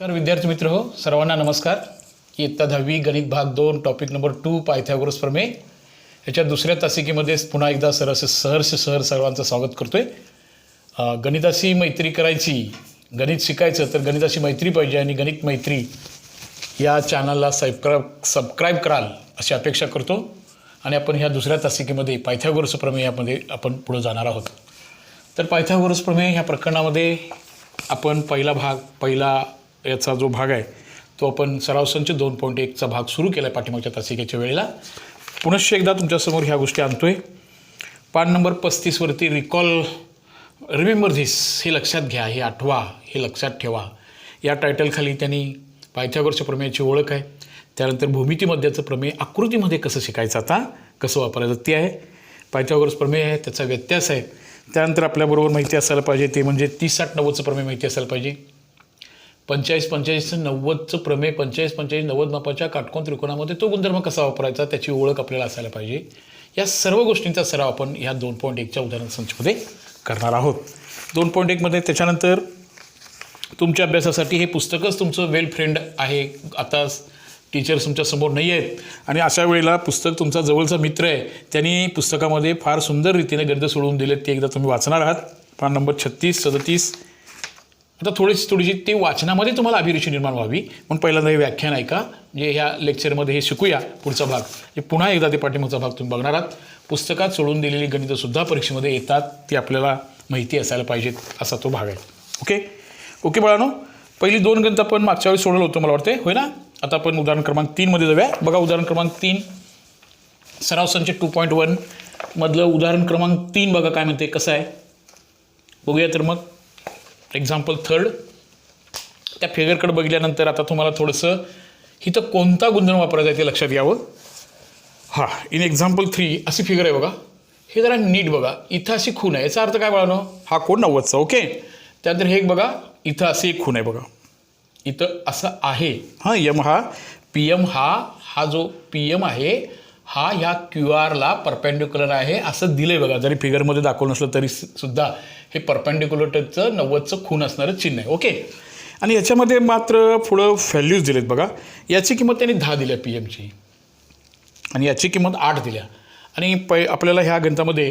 विद्यार्थी मित्र हो, सर्वांना नमस्कार. इयत्ता 10वी गणित भाग 2 टॉपिक नंबर 2 पायथागोरस प्रमेय याच्या दुसऱ्या तासिकेमध्ये पुन्हा एकदा सहर्ष सर्वांचं स्वागत करतोय. गणिताशी मैत्री करायची, गणित शिकायचं तर गणिताशी मैत्री पाहिजे आणि गणित मैत्री या चॅनलला सबस्क्राईब कराल अशी अपेक्षा करतो. आणि आपण ह्या दुसऱ्या तासिकेमध्ये पायथागोरस प्रमेयामध्ये आपण पुढे जाणार आहोत. तर पायथागोरस प्रमेय ह्या प्रकरणामध्ये आपण पहिला याचा जो भाग आहे तो आपण सराव संच 2.1चा भाग सुरू केला आहे पाठीमागच्या तासिकेच्या वेळेला. पुनश्च एकदा तुमच्यासमोर ह्या गोष्टी आणतोय. पान नंबर 35 वरती रिमेंबर धिस हे लक्षात घ्या, हे आठवा, हे लक्षात ठेवा या टायटलखाली त्यांनी पायथागोरसच्या प्रमेयाची ओळख आहे. त्यानंतर भूमितीमध्याचं प्रमेय आकृतीमध्ये कसं शिकायचं, आता कसं वापरायचं ते आहे. पायथागोरस प्रमेय आहे, त्याचा व्यत्यास आहे. त्यानंतर आपल्याबरोबर माहिती असायला पाहिजे ते म्हणजे 30-60-90चं प्रमेय माहिती असायला पाहिजे. 45-45-90चं प्रमेय 45-45-90 मापाच्या काटकोन त्रिकोणामध्ये तो गुणधर्म कसा वापरायचा त्याची ओळख आपल्याला असायला पाहिजे. या सर्व गोष्टींचा सराव आपण ह्या 2.1च्या उदाहरण संचमध्ये करणार आहोत. 2.1मध्ये त्याच्यानंतर तुमच्या अभ्यासासाठी हे पुस्तकच तुमचं वेल फ्रेंड आहे. आता टीचर्स तुमच्यासमोर नाही आहेत आणि अशा वेळेला पुस्तक तुमचा जवळचा मित्र आहे. त्यांनी पुस्तकामध्ये फार सुंदर रीतीने गणितं सोडवून दिलेत, ते एकदा तुम्ही वाचणार आहात. पान नंबर 36-37. आता थोडीशी ते वाचनामध्ये तुम्हाला अभिरुची निर्माण व्हावी म्हणून पहिल्यांदा हे व्याख्यान ऐका. म्हणजे ह्या लेक्चरमध्ये हे शिकूया पुढचा भाग. हे पुन्हा एकदा ते पाठीमागचा भाग तुम्ही बघणार आहात. पुस्तकात सोडून दिलेली गणितंसुद्धा परीक्षेमध्ये येतात, ती आपल्याला माहिती असायला पाहिजेत असा तो भाग आहे. ओके बाळांनो, पहिली 2 गणितं आपण मागच्या वेळी सोडवलं होतं मला वाटते, होय ना. आता आपण उदाहरण क्रमांक 3मध्ये जाऊया. बघा उदाहरण क्रमांक 3 सराव संच 2.1 मधलं उदाहरण क्रमांक 3 बघा काय म्हणते, कसं आहे बघूया. तर मग एक्झाम्पल 3 त्या फिगरकडे बघितल्यानंतर आता तुम्हाला थोडंसं इथं कोणता गुणधर्म वापरायचा आहे ते लक्षात घ्यावं. हां, इन एक्झाम्पल 3 अशी फिगर आहे बघा. हे जरा नीट बघा. इथं अशी खूण आहे, याचा अर्थ काय बाळांनो, हा कोण 90चा. ओके, त्यानंतर हे बघा, इथं अशी एक खूण आहे बघा, इथं असं आहे. हां, यम हा पी एम हा जो पी एम आहे हा ह्या क्यू आरला परपेंडिक्युलर आहे असं दिलं आहे बघा. जरी फिगरमध्ये दाखवलं नसलं तरी सुद्धा हे परपेंडिक्युलरचं 90चं खूण असणारं चिन्ह आहे. ओके, आणि याच्यामध्ये मात्र पुढं व्हॅल्यूज दिलेत बघा. याची किंमत त्यांनी 10 दिल्या पी एमची आणि याची किंमत 8 दिल्या. आणि आपल्याला ह्या गणितामध्ये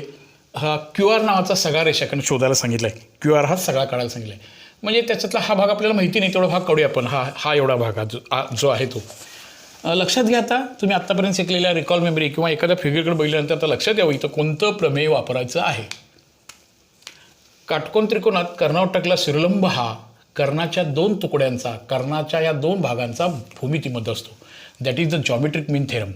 हा क्यू आर नावाचा सगळा रेषाखंड शोधायला सांगितला आहे. क्यू आर हा सगळा काढायला सांगितला आहे. म्हणजे त्याच्यातला हा भाग आपल्याला माहिती नाही, तेवढा भाग काढूया आपण. हा एवढा भाग जो आहे तो लक्षात घ्या. आता तुम्ही आत्तापर्यंत शिकलेल्या रिकॉल मेमरी किंवा एखाद्या फिगरकडे बघितल्यानंतर आता लक्षात यावं इथं कोणतं प्रमेय वापरायचं आहे. काटकोन त्रिकोणात कर्णावटकला शिरोलंब हा कर्णाच्या 2 तुकड्यांचा, कर्णाच्या या 2 भागांचा भूमितीमध्ये असतो. That is the geometric mean theorem.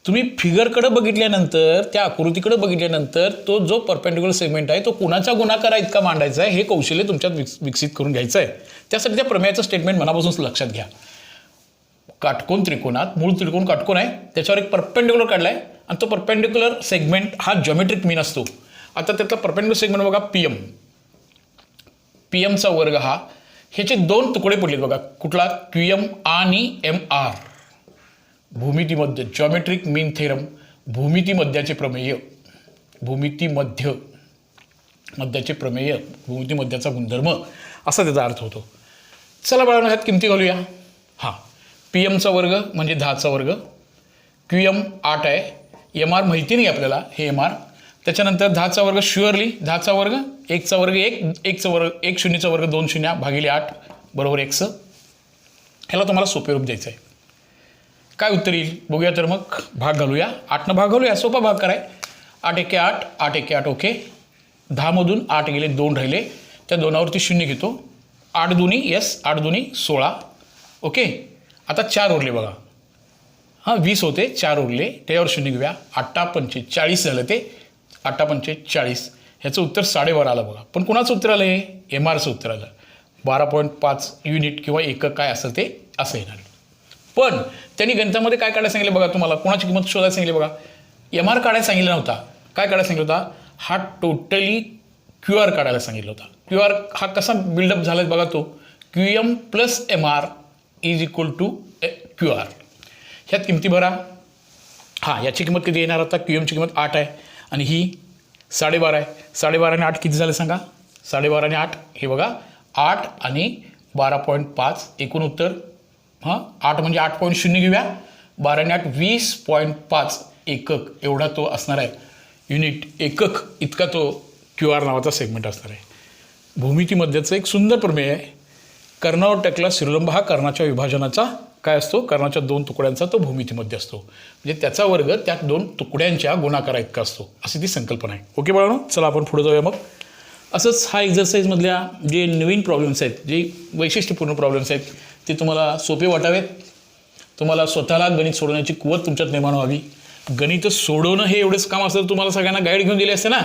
तुम्ही फिगरकडे बघितल्यानंतर, त्या आकृतीकडे बघितल्यानंतर तो जो परपेंडिक्युलर सेगमेंट आहे तो कुणाचा गुणाकारा इतका मांडायचा आहे हे कौशल्य तुमच्यात विकसित करून घ्यायचं आहे. त्यासाठी त्या प्रमेयाचं स्टेटमेंट मनापासून लक्षात घ्या. काटकोन त्रिकोणात मूळ त्रिकोण काटकोन आहे, त्याच्यावर एक परपेंडिक्युलर काढला आहे आणि तो परपेंडिक्युलर सेगमेंट हा जॉमेट्रिक मीन असतो. आता त्यातला परपेंडिक्युलर सेगमेंट बघा पी एमचा वर्ग हा, ह्याचे 2 तुकडे पडलेत बघा. कुठला, क्यू एम आणि एम आर. भूमितीमध्य जॉमेट्रिक मीन थेरम, भूमितीमध्याचे प्रमेय, भूमितीमध्याचे प्रमेय, भूमितीमध्याचा गुणधर्म असा त्याचा अर्थ होतो. चला बाळांनो ह्यात किमती घालूया. हां, पी एमचा वर्ग म्हणजे 10चा वर्ग, क्यू एम 8 आहे, एम आर माहिती नाही आपल्याला, हे एम आर. त्याच्यानंतर 10चा वर्ग शुअरली 10चा वर्ग, 1चा वर्ग 1चा वर्ग 1 शून्यचा वर्ग 2 शून्य भागिले 8 बरोबर 1. ह्याला तुम्हाला सोपे रूप द्यायचं आहे. काय उत्तर येईल बघूया. तर मग भाग घालूया, 8नं भाग घालूया, सोपा भाग कराय. 8 एके 8, 8 एके 8. ओके, 10मधून 8 गेले, 2 राहिले, त्या 2वरती 0 घेतो. 8 दुनी 16. ओके, आता 4 उरले बघा. हां, 20 होते, 4 उरले, त्याच्यावर 0 घेऊया. 8 पंचे 40 झालं, ते 8 पंचे 40. ह्याचं उत्तर 12.5 आलं बघा. पण कुणाचं उत्तर आलं, हे एम आरचं उत्तर आलं. 12.5 युनिट किंवा एकक काय असेल ते असं येणार. पण त्यांनी गणितामध्ये काय काढायला सांगितलं बघा, तुम्हाला कोणाची किंमत शोधायला सांगितली बघा. एम आर काढायला सांगितलं नव्हता, काय काढायला सांगितलं होता, हा टोटली क्यू आर काढायला सांगितलं होता. क्यू आर हा कसा बिल्डअप झाला बघा, तो Q M plus M R is equal to Q R. ह्यात किमती भरा. हां, याची किंमत किती येणार आता, क्यू एमची किंमत 8 आहे आणि ही 12.5 आहे. 12.5 आणि 8 किती झाले सांगा, 12.5 आणि 8 हे बघा 8 आणि 12.5 एकूण उत्तर. 8 म्हणजे 8.0 घेऊया. 12 आणि 8 20.5 एकक एवढा तो असणार आहे. युनिट एकक इतका तो QR नावाचा सेगमेंट असणार आहे. भूमितीमध्येचं एक सुंदर प्रमेय आहे. कर्णावर टकला शिरोलंब हा कर्णाच्या विभाजनाचा काय असतो, कर्णाच्या 2 तुकड्यांचा तो भूमितीमध्ये असतो. म्हणजे त्याचा वर्ग त्या 2 तुकड्यांच्या गुणाकारा इतका असतो, अशी ती संकल्पना आहे. ओके बाळांनो, चला आपण पुढे जाऊया. मग असंच हा एक्झरसाईजमधल्या जे नवीन प्रॉब्लेम्स आहेत, जे वैशिष्ट्यपूर्ण प्रॉब्लेम्स आहेत, ते तुम्हाला सोपे वाटावेत. तुम्हाला स्वतःला गणित सोडवण्याची कुवत तुमच्यात निर्माण व्हावी. गणित सोडवणं हे एवढंच काम असतं. तुम्हाला सगळ्यांना गाईड घेऊन दिले असते ना,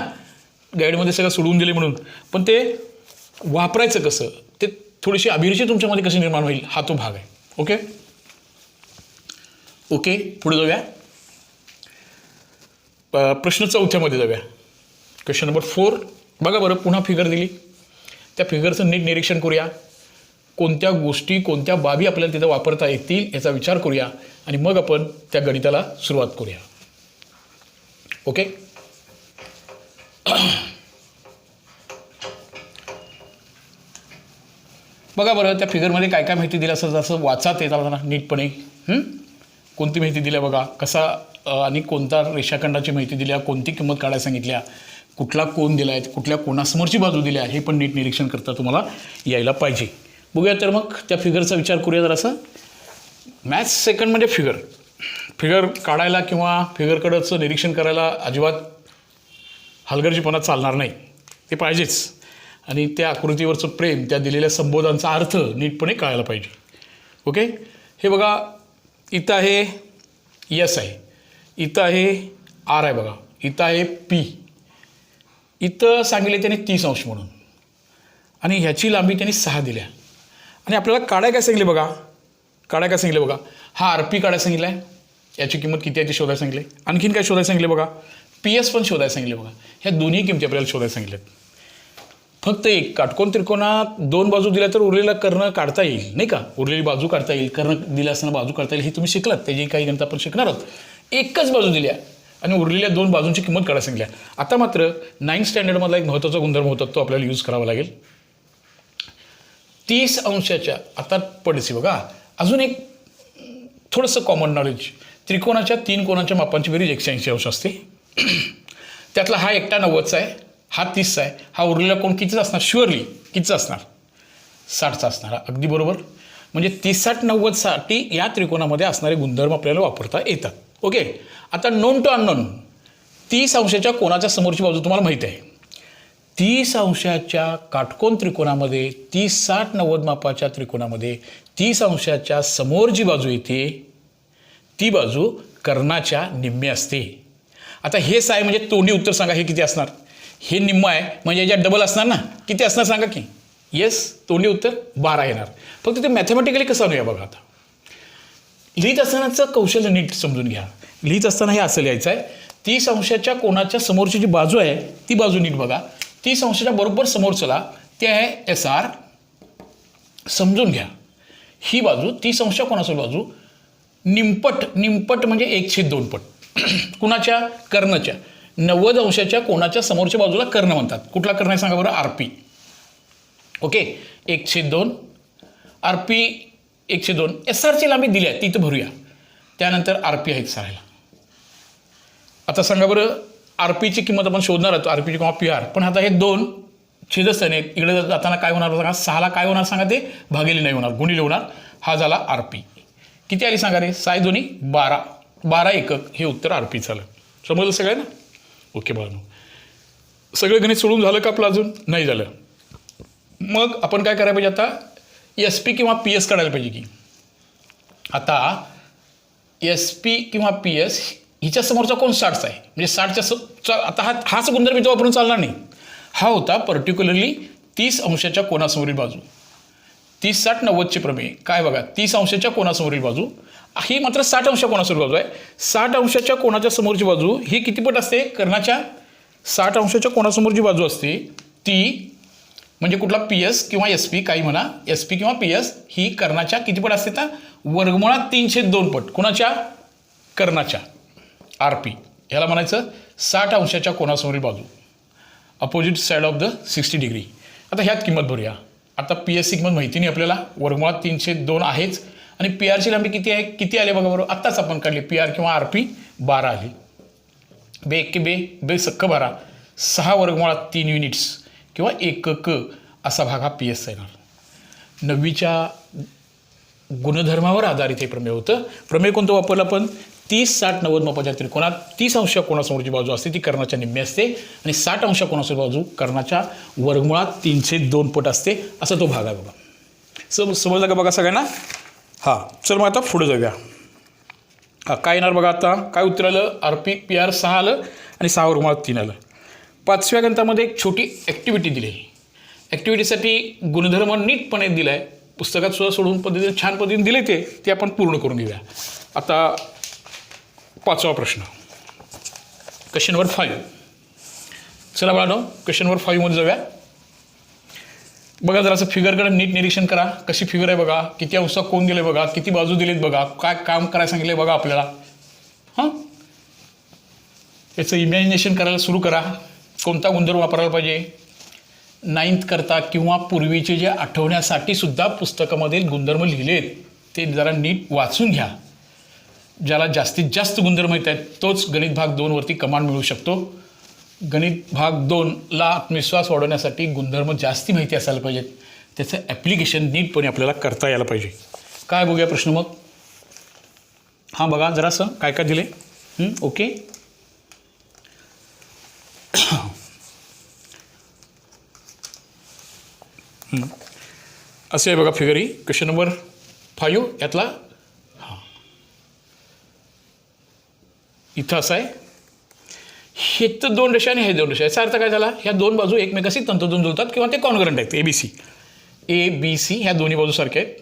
गाईडमध्ये सगळं सोडवून दिले म्हणून, पण ते वापरायचं कसं, ते थोडीशी अभिरुची तुमच्यामध्ये कशी निर्माण होईल, हा तो भाग आहे. ओके ओके पुढे जाऊया. प्रश्न 4मध्ये जाऊया. क्वेश्चन नंबर 4 बघा बरं. पुन्हा फिगर दिली, त्या फिगरचं नीट निरीक्षण करूया. कोणत्या गोष्टी, कोणत्या बाबी आपल्याला तिथं वापरता येतील याचा विचार करूया आणि मग आपण त्या गणिताला सुरुवात करूया. ओके बघा बरं. त्या फिगरमध्ये काय काय माहिती दिली असं जसं वाचात येत आला ना नीटपणे. कोणती माहिती दिल्या बघा, कसा आणि कोणता रेषाखंडाची माहिती दिल्या, कोणती किंमत काढायला सांगितल्या, कुठला कोण दिला आहे, कुठल्या कोणासमोरची बाजू दिली आहे, हे पण नीट निरीक्षण करता तुम्हाला यायला पाहिजे. बघूया तर मग त्या फिगरचा विचार करूया जरासा. मॅथ्स सेकंड म्हणजे फिगर काढायला किंवा फिगरकडचं निरीक्षण करायला अजिबात हलगर्जीपणा चालणार नाही, ते पाहिजेच. आणि त्या आकृतीवरचं प्रेम, त्या दिलेल्या संबोधांचा अर्थ नीटपणे कळायला पाहिजे. ओके हे बघा, इथं आहे यस आहे, इथं आहे आर आहे बघा, इथं आहे पी, इथं सांगितले त्याने 30 अंश म्हणून, आणि ह्याची लांबी त्यांनी 6 दिल्या. आणि आपल्याला काढाय काय सांगितले बघा, काढाय काय सांगितले बघा, हा आर पी काढायला सांगितलं आहे, याची किंमत किती आहे ते शोधायला सांगितले. आणखीन काय शोधायला सांगितले बघा, पी एस पण शोधायला सांगितले बघा. ह्या दोन्ही किमती आपल्याला शोधायला सांगितल्यात. फक्त एक काटकोन त्रिकोणात 2 बाजू दिल्या तर उरलेला कर्ण काढता येईल, नाही का, उरलेली बाजू काढता येईल, कर्ण दिला असताना बाजू काढता येईल, हे तुम्ही शिकलात. त्याची काही गणित आपण शिकणार आहोत. एकच बाजू दिल्या आणि उरलेल्या 2 बाजूंची किंमत काढायला सांगितल्या. आता मात्र 9th स्टँडर्डमधला एक महत्त्वाचा गुणधर्म होता, तो आपल्याला यूज करावा लागेल. 30 अंशाच्या, आता पडसी बघा, अजून एक थोडंसं कॉमन नॉलेज. त्रिकोणाच्या 3 कोणाच्या मापांची बेरीज 180 अंश असते. त्यातला हा एकटा 90चा आहे, हा 30चा आहे, हा उरलेला कोण कितीचा असणार, शुअरली कितीचा असणार, 60चा असणार. अगदी बरोबर. म्हणजे 30, 60, 90साठी या त्रिकोणामध्ये असणारे गुणधर्म आपल्याला वापरता येतात. ओके आता नोन टू अननोन. 30 अंशाच्या कोणाच्या समोरची बाजू तुम्हाला माहिती आहे. 30 अंशाच्या काटकोन त्रिकोणामध्ये, 30, 60, 90 मापाच्या त्रिकोणामध्ये 30 अंशाच्या समोर जी बाजू येते ती बाजू कर्णाच्या निम्मे असते. आता हे आहे म्हणजे तोंडी उत्तर सांगा, हे किती असणार. हे निम्म आहे म्हणजे याच्यात डबल असणार ना, किती असणार सांगा की. येस, तोंडी उत्तर 12 येणार. फक्त ते मॅथमॅटिकली कसं आणूया बघा. आता लिहित असतानाचं कौशल्य नीट समजून घ्या. लिहित असताना हे असं लिहायचं आहे, 30 अंशाच्या कोणाच्या समोरची जी बाजू आहे ती बाजू नीट बघा. 30 अंशाच्या बरोबर समोर चला, ते आहे एस आर. समजून घ्या, ही बाजू 30 अंशाच्या कोणासमोर बाजू निमपट म्हणजे 1/2 पट कुणाच्या, कर्णच्या. 90 अंशाच्या कोणाच्या समोरच्या बाजूला कर्ण म्हणतात. कुठला कर्ण आहे सांगा बरं, R P. Okay 1/2 R P 1/2. S आरची लांबी दिली आहे ती इथं भरूया. त्यानंतर आर पी आहे सांगायला. आता सांगा बरं, आर पीची किंमत आपण शोधणार आहोत, आर पीची किंवा पी आर. पण आता हे 2 छेदस्थाने इकडे जाताना काय होणार सांगा, 6ला काय होणार सांगा, ते भागिले नाही होणार, गुणिले होणार. हा झाला आर पी. किती आली सांगा रे, 6 दोन्ही 12 एकक. हे उत्तर आर पी झालं. समजलं सगळं ना. ओके बाळांनो, सगळं गणित सोडून झालं का आपलं, अजून नाही झालं. मग आपण काय करायला पाहिजे, आता एस पी किंवा पी एस काढायला पाहिजे की. आता एस पी किंवा पी एस हिच्या समोरचा कोण 60चा आहे, म्हणजे 60च्या आता हाच गुणधर्म इथं वापरून चालणार नाही. हा होता पर्टिक्युलरली 30 अंशाच्या कोणासमोरील बाजू. 30, 60, 90चे प्रमेय काय बघा, 30 अंशाच्या कोणासमोरील बाजू ही मात्र 60 अंश कोणासमोर बाजू आहे. 60 अंशाच्या कोणाच्या समोरची बाजू ही किती पट असते, कर्णाच्या. 60 अंशाच्या कोणासमोरची बाजू असते ती म्हणजे कुठला पी एस किंवा एस पी, काही म्हणा, एस पी किंवा पी एस, ही कर्णाच्या किती पट असते, तर वर्गमुळात 3/2 पट कुणाच्या, कर्णाच्या. आर पी ह्याला म्हणायचं 60 अंशाच्या कोणासमोरील बाजू, opposite side of the 60 degree. आता ह्यात किंमत भरूया. आता पी एस सिग्मत माहिती नाही आपल्याला, वर्गमुळात 3/2 आहेच. आणि पी आरची लांबी किती आहे, किती आले बघा बरोबर, आत्ताच आपण काढली. पी आर किंवा आर पी 12 आली. बे 1 बे बे सक्क 12, 6 वर्गमुळात 3 युनिट्स किंवा एकक असा भाग हा पी एसचा येणार. 9वीच्या गुणधर्मावर आधारित हे प्रमेय होतं. प्रमेय कोणतं वापरलं आपण, 30, 60, 90 मापाच्या त्रिकोणात 30 अंश कोनासमोरची बाजू असते ती कर्णाच्या निम्मी असते आणि 60 अंश कोनासमोर बाजू कर्णाच्या वर्गमुळात 3/2 पट असते, असा तो भाग आहे बघा. समजलं का बघा सगळ्यांना. हां, चल मग आता पुढे जाऊया. हां, काय येणार बघा आता, काय उत्तर आलं, आर पी पी आर 6 आलं आणि 6 वर्गमुळात 3 आलं. 5व्या गणितामध्ये एक छोटी ॲक्टिव्हिटी दिली. ॲक्टिव्हिटीसाठी गुणधर्म नीटपणे दिला आहे, पुस्तकात सुद्धा सोडून पद्धतीने छान पद्धतीने दिले ते आपण पूर्ण करून घेऊया. आता 5वा प्रश्न, क्वेश्चन नंबर 5. चला बाळांनो, क्वेश्चन नंबर 5 मध्ये जाऊया. बघा जरासं फिगरकडे नीट निरीक्षण करा, कशी फिगर आहे बघा, किती अंशात कोण दिले बघा, किती बाजू दिलीत बघा, काय काम करायला सांगितलं बघा आपल्याला. हां, याचं इमॅजिनेशन करायला सुरू करा. कोणता गुणधर्म वापरायला पाहिजे, 9th करता किंवा पूर्वीचे जे आठवण्यासाठी सुद्धा पुस्तकामध्ये गुणधर्म लिहिलेत ते जरा नीट वाचून घ्या. ज्याला जास्तीत जास्त गुणधर्म माहीत आहेत तोच गणित भाग 2 वरती कमांड मिळू शकतो. गणित भाग 2ला आत्मविश्वास वाढवण्यासाठी गुणधर्म जास्ती माहिती असायला पाहिजेत, त्याचं ॲप्लिकेशन नीटपणे आपल्याला करता यायला पाहिजे. काय बघूया प्रश्न मग. हां बघा जरासं काय काय दिले. ओके, असे आहे बघा फिगर ही. क्वेश्चन नंबर 5 यातला. हां, इथं असं आहे, हे तर 2 रेषा आणि हे 2 रेषा. याचा अर्थ काय झाला, ह्या 2 बाजू एकमेकाशी तंतोतंत जुळतात किंवा ते कॉन्ग्रंट आहेत. ए बी सी ह्या दोन्ही बाजू सारख्या आहेत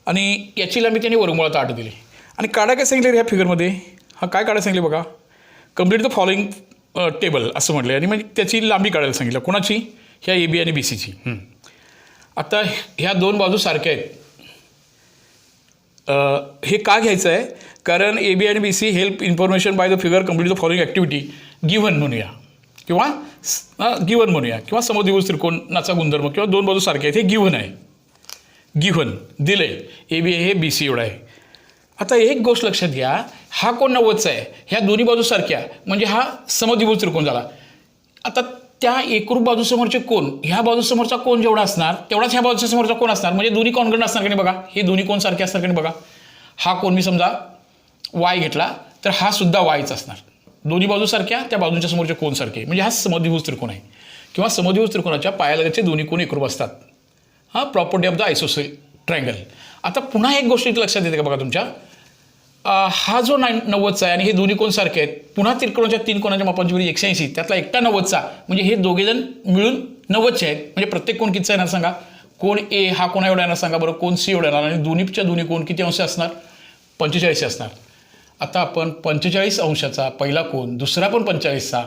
आणि याची लांबी त्यांनी वर्गमुळात 8 दिली. आणि काढा काय सांगितले ह्या फिगरमध्ये, हा काय काढायला सांगितले बघा, कम्प्लीट द फॉलोइंग टेबल असं म्हटलं. आणि म्हणजे त्याची लांबी काढायला सांगितलं, कोणाची, ह्या ए बी आणि बी सीची. आता ह्या 2 बाजू सारख्या आहेत. हे का घ्यायचं आहे, कारण ए बी आणि B C help information by the figure complete the following activity given म्हणूया किंवा गिव्हन म्हणूया किंवा समद्विभुज त्रिकोणाचा गुणधर्म किंवा 2 बाजू सारख्या आहेत, हे गिव्हन आहे. गिव्हन दिलं आहे, ए बी हे बी सी एवढं आहे. आता एक गोष्ट लक्षात घ्या, हा कोण 90चा आहे, ह्या दोन्ही बाजू सारख्या म्हणजे हा समद्विभुज त्रिकोण झाला. आता त्या एकरूप बाजूसमोरचे कोण, ह्या बाजूसमोरचा कोण जेवढा असणार तेवढाच ह्या बाजूच्या समोरचा कोण असणार, म्हणजे दोन्ही कॉन्ग्रंट असणार का नाही बघा. हे दोन्ही कोण सारखे असणार का नाही बघा. हा कोण मी समजा वाय घेतला तर हा सुद्धा वायच असणार. दोन्ही बाजू सारख्या, त्या बाजूच्या समोरचे कोण सारखे, म्हणजे हा समद्विभुज त्रिकोण आहे किंवा समद्विभुज त्रिकोणाच्या पायालगतचे दोन्ही कोण एकरूप असतात. हा प्रॉपर्टी ऑफ द आयसोसेल ट्रायंगल. आता पुन्हा एक गोष्ट इथे लक्षात येते का बघा तुमच्या, हा जो 90चा आहे आणि हे दोन्ही कोण सारखे आहेत, पुन्हा त्रिकोणाच्या 3 कोणाच्या मापांची बेरीज 180, त्यातला एकटा 90चा, म्हणजे हे दोघेजण मिळून 90चे आहेत. म्हणजे प्रत्येक कोण कितीचा येणार सांगा, कोण ए हा कोणा एवढा येणार सांगा बरं, कोण सी एवढा येणार, आणि दोन्हीच्या दोन्ही कोण किती अंश असणार, 45 असणार. आता आपण 45 अंशाचा पहिला कोण, दुसरा पण 45चा,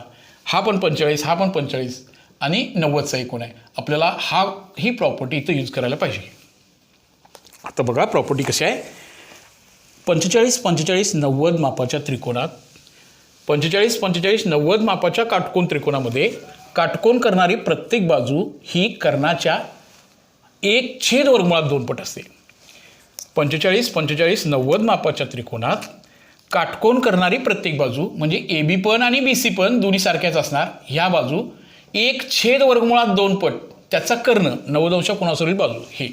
हा पण 45, हा पण 45 आणि 90चा एक कोण आहे. आपल्याला ही प्रॉपर्टी इथं यूज करायला पाहिजे. आता बघा प्रॉपर्टी कशी आहे, 45, 45, 90 मापाच्या त्रिकोणात 45, 45, 90 मापाच्या काटकोन त्रिकोणामध्ये काटकोन करणारी प्रत्येक बाजू ही कर्णाच्या 1/2 पट असते. 45, 45, 90 मापाच्या त्रिकोणात काटकोन करणारी प्रत्येक बाजू म्हणजे ए बी पण आणि बी सी पण दोन्ही सारख्याच असणार. ह्या बाजू 1/2 पट त्याचा कर्ण 90 अंश कोणासोरील बाजू. हे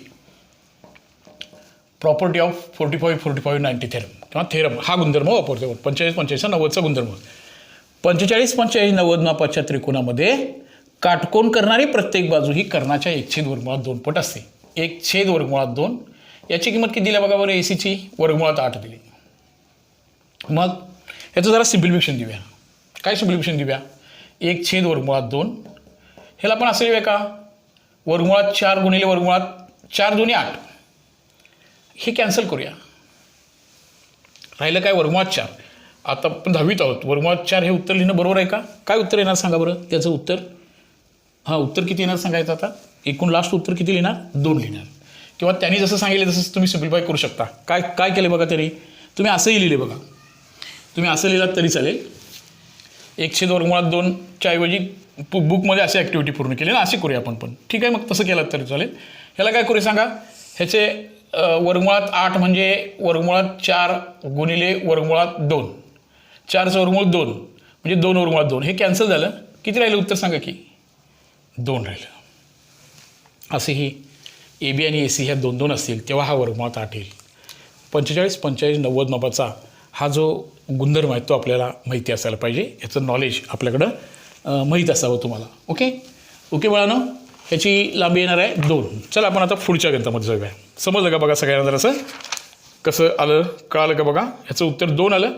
प्रॉपर्टी ऑफ 45, 45, 90 थेरम किंवा थेरम हा गुणधर्म वापरतो. 45, 45, 90चा गुणधर्म. 45, 45, 90 मापाच्या त्रिकोणामध्ये काटकोन करणारी प्रत्येक बाजू ही कर्णाच्या 1/2 पट असते. 1/2 याची किंमत किती दिल्या बघा बरं, ए सीची वर्गमुळात 8 दिली. मग ह्याचं जरा सिम्प्लिफिकेशन देऊया. काय सिम्प्लिफिकेशन देऊया, 1/2 ह्याला पण असं लिहूया का, वर्गमुळात 4 गुणिले वर्गमुळात 4 2 8, हे कॅन्सल करूया. राहिलं काय, वर्गमुळात 4. आता आपण 10वीत आहोत, वर्गमुळात 4 हे उत्तर लिहिणं बरोबर आहे का, काय उत्तर येणार सांगा बरं त्याचं उत्तर. हां, उत्तर किती येणार सांगायचं. आता एकूण लास्ट उत्तर किती लिहिणार, 2 लिहिणार. किंवा त्यांनी जसं सांगितलं तसं तुम्ही सिम्प्लिफाय करू शकता. काय केलं बघा, तरी तुम्ही असंही लिहिले बघा, तुम्ही असं लिहिलात तरी चालेल. 1/2 च्या ऐवजी बुकमध्ये अशी ॲक्टिव्हिटी पूर्ण केली ना, अशी करूया आपण पण. ठीक आहे, मग तसं केलं तरी चालेल. ह्याला काय करूया सांगा. ह्याचे वर्गमुळात 8 म्हणजे वर्गमुळात 4 गुणिले वर्गमुळात 2. 4चं वर्गमूळ 2 म्हणजे 2 वर्गमुळात 2. हे कॅन्सल झालं. किती राहिलं उत्तर सांगा की 2 राहिलं. असे ही ए बी आणि ए सी ह्या 2-2 असतील तेव्हा हा वर्गमुळात 8 येईल. 45, 45, 90 मापाचा हा जो गुणधर्म आहे तो आपल्याला माहिती असायला पाहिजे. याचं नॉलेज आपल्याकडं माहीत असावं तुम्हाला. ओके ओके बाळांनो, ह्याची लांबी येणार आहे 2. चला आपण आता पुढच्या गणितामध्ये जाऊया. समजलं का बघा सगळ्यांना जरासं कसं आलं, कळालं का बघा. ह्याचं उत्तर 2 आलं.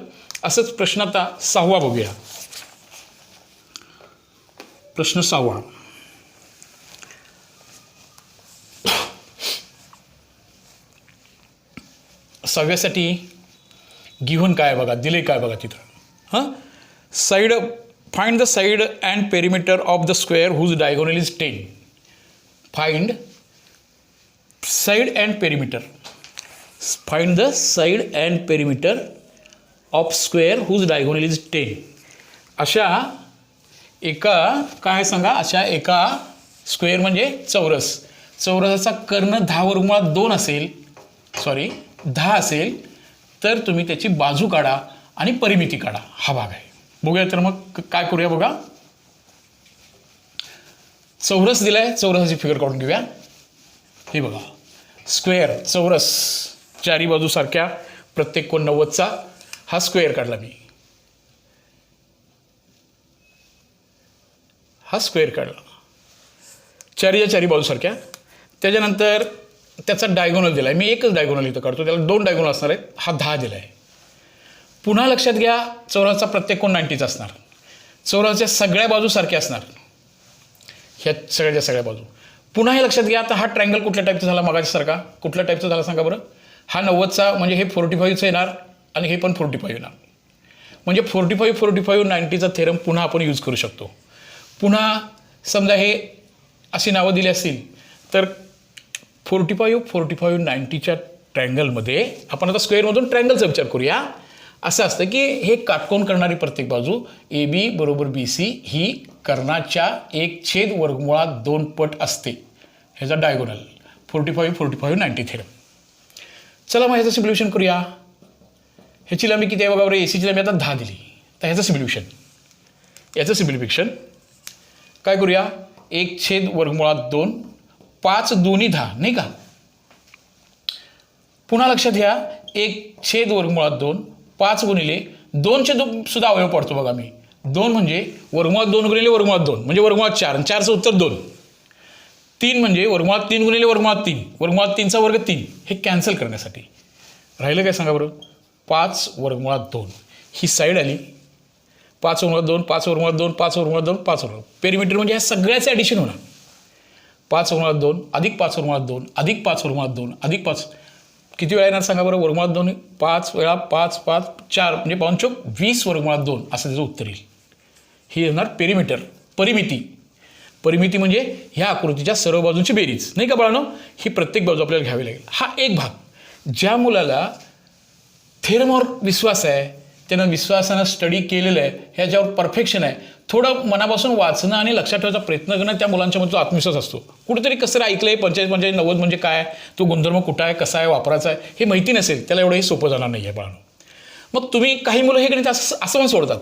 असंच प्रश्न आता 6वा बघूया. प्रश्न 6वा. सहाव्यासाठी गिव्हन काय बघा, दिले काय बघा तिथं. हां, side find the side and perimeter of the square whose diagonal is 10. Find side and perimeter. Find the side and perimeter of square whose diagonal is 10. अशा एका काय सांगा, अशा एका स्क्वेअर म्हणजे चौरस, चौरसाचा कर्ण 10 वर्गमुळात 2 असेल, 10 असेल तर तुम्ही त्याची बाजू काढा आणि परिमिती काढा. हा भाग आहे. बघूया तर मग काय करूया बघा. चौरस दिलाय, चौरसाची फिगर काढून घेऊया. हे बघा स्क्वेअर चौरस, चारी बाजू सारख्या, प्रत्येक कोण 90चा. हा स्क्वेअर काढला मी, हा स्क्वेअर काढला चारीच्या चारी बाजू सारख्या. त्याच्यानंतर त्याचा डायगोनल दिला आहे. मी एकच डायगोनल इथं काढतो, त्याला 2 डायगोनल असणार आहेत. हा 10 दिला आहे. पुन्हा लक्षात घ्या चौरसचा प्रत्येक कोण 90चा असणार. चौरसच्या सगळ्या बाजू सारख्या असणार, ह्या सगळ्याच्या सगळ्या बाजू. पुन्हा हे लक्षात घ्या. आता हा ट्रायंगल कुठल्या टाईपचा झाला मगाच्या सारखा, कुठल्या टाईपचा झाला सांगा बरं. हा 90चा म्हणजे हे 45चं येणार आणि हे पण 45 येणार. म्हणजे 45, 45, 90चा थेरम पुन्हा आपण यूज करू शकतो. पुन्हा समजा हे अशी नावं दिली असतील तर 45, 45, 90च्या ट्रायंगलमध्ये आपण आता स्क्वेअरमधून ट्रायंगलचा विचार करूया. असं असतं की हे काटकोन करणारी प्रत्येक बाजू ए बी बरोबर बी सी ही कर्णाच्या 1/2 वर्गमुळात 2 पट असते. ह्याचा डायगोनल 45, 45, 90 थेरम. चला मग ह्याचं सिम्प्लिफिकेशन करूया. ह्याची लांबी किती आहे बघा बरं. ए सीची लांबी आता 10 दिली. तर ह्याचं सिम्प्लिफिकेशन काय करूया. 1/2 वर्गमुळात 2, 5 दोन्ही 10 नाही का. पुन्हा लक्षात घ्या 1/2 वर्गमुळात 2, 5 गुणिले 2चे सुद्धा अवयव पडतो बघा मी. 2 म्हणजे वर्गमुळात 2 गुणिले वर्गमुळात 2 म्हणजे वर्गमुळात 4 आणि 4चं उत्तर 2. 3 म्हणजे वर्गमुळात 3 गुणिले वर्गमुळात 3, वर्गमुळात 3चा वर्ग 3. हे कॅन्सल करण्यासाठी राहिलं काय सांगा बरं. 5 वर्गमुळात 2 ही साईड आली. 5 वर्गमुळात 2, 5 वर्गमुळात 2, 5 वर्गमुळात 2, 5 वर्गमुळात. पेरिमीटर म्हणजे ह्या सगळ्याचे ॲडिशन होणार. 5 वर्गमुळात 2 अधिक 5 वर्गमुळात 2 अधिक 5 वर्गमुळात 2 अधिक 5 किती वेळा येणार सांगा बरं. वर्गमुळात 2 5 वेळा 5, 5, 4 म्हणजे 5 20 वर्गमुळात 2 असं त्याचं उत्तर येईल. ही येणार पेरिमीटर. परिमिती म्हणजे ह्या आकृतीच्या सर्व बाजूंची बेरीज नाही का बाळांनो. ही प्रत्येक बाजू आपल्याला घ्यावी लागेल. हा एक भाग. ज्या मुलाला थेरमवर विश्वास आहे, त्यानं विश्वासानं स्टडी केलेलं आहे, ह्याच्यावर परफेक्शन आहे, थोडं मनापासून वाचणं आणि लक्षात ठेवायचा प्रयत्न करणं त्या मुलांच्यामध्ये जो आत्मविश्वास असतो. कुठेतरी कसं ऐकलं आहे 45, 45, 90 म्हणजे काय, तो गुणधर्म कुठं आहे, कसा आहे, वापरायचा आहे हे माहिती नसेल त्याला एवढंही सोपं जाणार नाही आहे बाळांनो. मग तुम्ही काही मुलं हे गणित असं पण सोडतात.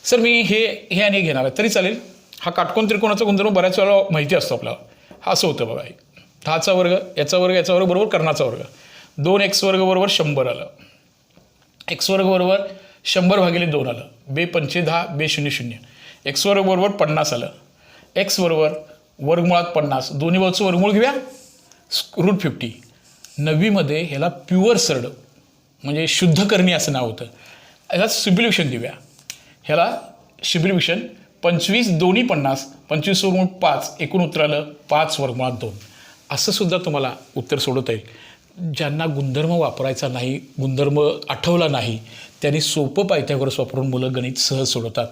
सर मी हे आणि घेणार आहे तरी चालेल. हा काटकोन त्रिकोणाचा गुणधर्म बऱ्याच वेळा माहिती असतो आपल्याला. हा असं होतं बघा. 10चा वर्ग याचा वर्ग याचा वर्ग बरोबर कर्णाचा वर्ग. 2x वर्ग बरोबर 100 आलं. x वर्ग बरोबर 100 भागिले 2 आलं. बे 5 10 बे 0 0. x वर्ग बरोबर 50 आलं. x बरोबर वर्गमुळात 50 दोन्ही बाजूचं वर्गमूळ घेऊया √50. 9वीमध्ये ह्याला प्युअर सरड म्हणजे शुद्धकर्णी असं नाव होतं. ह्याला सिम्प्लिफिकेशन देऊया. ह्याला सिम्प्लिफिकेशन 25 दोन्ही 50 25 वर्गमूळ 5 एकूण उत्तर आलं 5 वर्गमुळात 2. असं सुद्धा तुम्हाला उत्तर सोडवता येईल. ज्यांना गुणधर्म वापरायचा नाही, गुणधर्म आठवला नाही, त्यांनी सोपं पायथागोरस वापरून मुलं गणित सहज सोडवतात.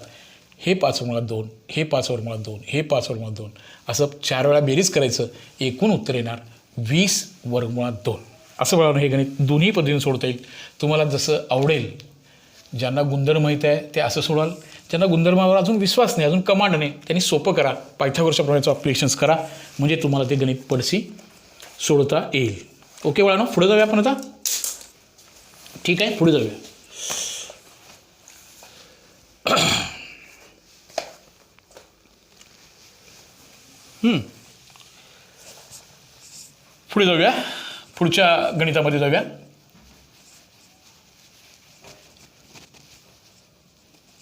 हे 5 वर्गमुळात 2, हे 5 वर्गमुळात 2, हे 5 वर्गमुळात 2 असं 4 वेळा बेरीज करायचं. एकूण उत्तर येणार 20 वर्गमुळात 2. असं बघा हे गणित दोन्ही पद्धतीने सोडता येईल. तुम्हाला जसं आवडेल ज्यांना गुणधर्म माहीत आहे ते असं सोडवाल, ज्यांना गुणधर्मावर अजून विश्वास नाही, अजून कमांड नाही, त्यांनी सोपं करा, पायथागोरसच्या प्रमेयचं अप्लिकेशन्स करा, म्हणजे तुम्हाला ते गणित पडसी सोडवता येईल. ओके बाळांनो, पुढे जाऊया आपण आता. ठीक आहे, पुढे जाऊया. पुढे जाऊया, पुढच्या गणितामध्ये जाऊया.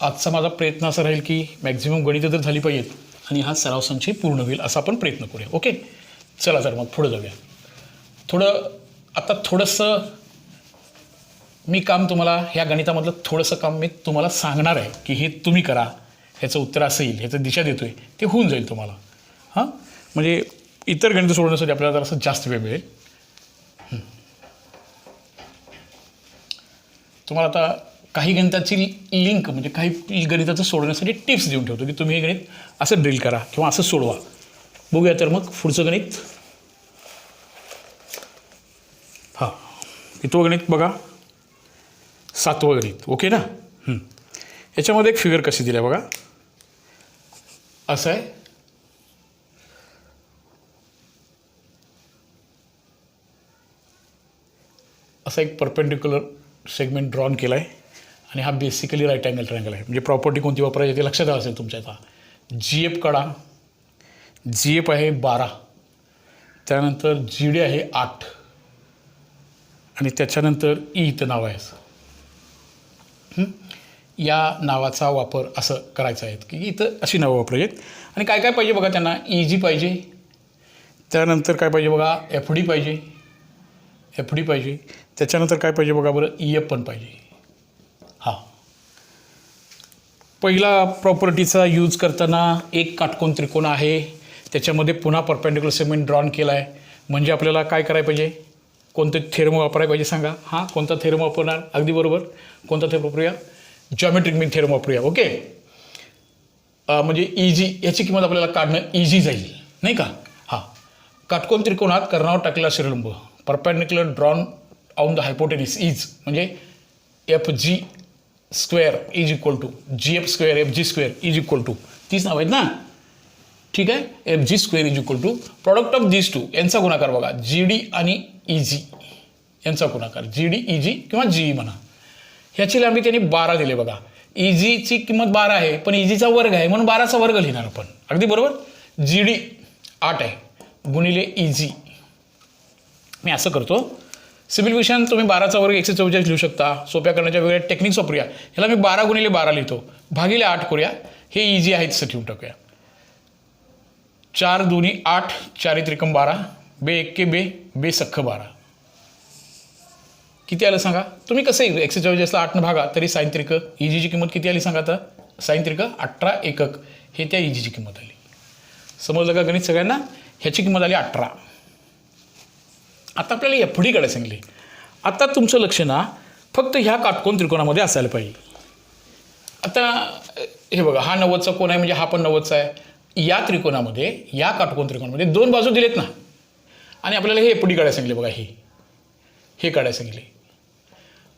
आजचा माझा प्रयत्न असा राहील की मॅक्झिमम गणितं तर झाली पाहिजेत आणि हा सराव संचय पूर्ण होईल असा आपण प्रयत्न करूया. ओके, चला तर मग पुढे जाऊया. थोडंसं मी काम तुम्हाला ह्या गणितामधलं थोडंसं काम मी तुम्हाला सांगणार आहे की हे तुम्ही करा, ह्याचं उत्तर असं येईल, ह्याचं दिशा देतो आहे, ते होऊन जाईल तुम्हाला. हां, म्हणजे इतर गणितं सोडवण्यासाठी आपल्याला जरासं जास्त वेळ मिळेल. तुम्हाला आता काही गणिताची लिंक म्हणजे काही गणिताचं सोडवण्यासाठी टिप्स देऊन ठेवतो की तुम्ही हे गणित असं ड्रिल करा किंवा असं सोडवा. बघूया तर मग पुढचं गणित. हां, कितवं गणित बघा, 7वं गणित. ओके ना. याच्यामध्ये एक फिगर कशी दिली आहे बघा, असं आहे. असा एक परपेंडिक्युलर सेगमेंट ड्रॉन केला आहे आणि हा बेसिकली राईट अँगल ट्रायंगल आहे. म्हणजे प्रॉपर्टी कोणती वापरायची ते लक्षात आलं असेल तुमच्या. आता GF काढा. GF आहे 12, त्यानंतर GD आहे 8 आणि त्याच्यानंतर इथं नाव आहे. या नावाचा वापर असं करायचा आहे की इथं अशी नावं वापरायची आहेत. आणि काय काय पाहिजे बघा त्यांना, EG पाहिजे, त्यानंतर काय पाहिजे बघा, FD पाहिजे, FD पाहिजे, त्याच्यानंतर काय पाहिजे बघा बरं, EF पण पाहिजे. हां, पहिला प्रॉपर्टीचा यूज करताना एक काटकोन त्रिकोण आहे, त्याच्यामध्ये पुन्हा परपेंडिक्युलर सेगमेंट ड्रॉन केला आहे. म्हणजे आपल्याला काय करायला पाहिजे, कोणते थेरम वापरायला पाहिजे सांगा. हां, कोणता थेरम वापरणार, अगदी बरोबर, कोणता थेरम वापरूया, जॉमेट्रिक मीन थेरम वापरूया. ओके, म्हणजे EG याची किंमत आपल्याला काढणं इझी जाईल नाही का. हां, काटकोन त्रिकोणात कर्णावर टाकलेला शिरलंब, perpendicular drawn on the hypotenuse is, म्हणजे FG square is equal to GF square FG square is equal to, तीच नाव आहेत ना. ठीक आहे, FG square is equal to product of this two, यांचा गुणाकार बघा, GD आणि EG यांचा गुणाकार, GD EG किंवा GE म्हणा. ह्याची लांबी त्यांनी 12 दिले बघा. EGची किंमत 12 आहे पण EGचा वर्ग आहे म्हणून 12चा वर्ग लिहिणार आपण. अगदी बरोबर. GD 8 आहे गुणिले EG. मी असं करतो, सिम्प्लिफिकेशन तुम्ही 12चा वर्ग 144 लिहू शकता. सोप्या करण्याच्या वेगळ्या टेक्निक्स वापरूया. ह्याला मी 12 गुणिले 12 लिहितो, भागिले 8 करूया. हे EG आहे तसं ठेवून टाकूया. 4 2 8, 4 त्रिकम 12, बे 1 बे, बे सख्ख 12. किती आलं सांगा तुम्ही. कसं आहे 144ला 8 भागा तरी साइन त्रिक. EGची किंमत किती आली सांगा. आता साइन त्रिक 18 एकक, हे त्या EGची किंमत आली. समजलं का गणित सगळ्यांना. ह्याची किंमत आली 18. आता आपल्याला FD काढायला सांगितले. आता तुमचं लक्ष ना फक्त ह्या काटकोन त्रिकोणामध्ये असायला पाहिजे. आता हे बघा, हा 90चा कोण आहे म्हणजे हा पण 90चा आहे. या त्रिकोणामध्ये, या काटकोन त्रिकोणामध्ये 2 बाजू दिलेत ना, आणि आपल्याला हे FD काढायला सांगितले बघा. हे काढायला सांगितले.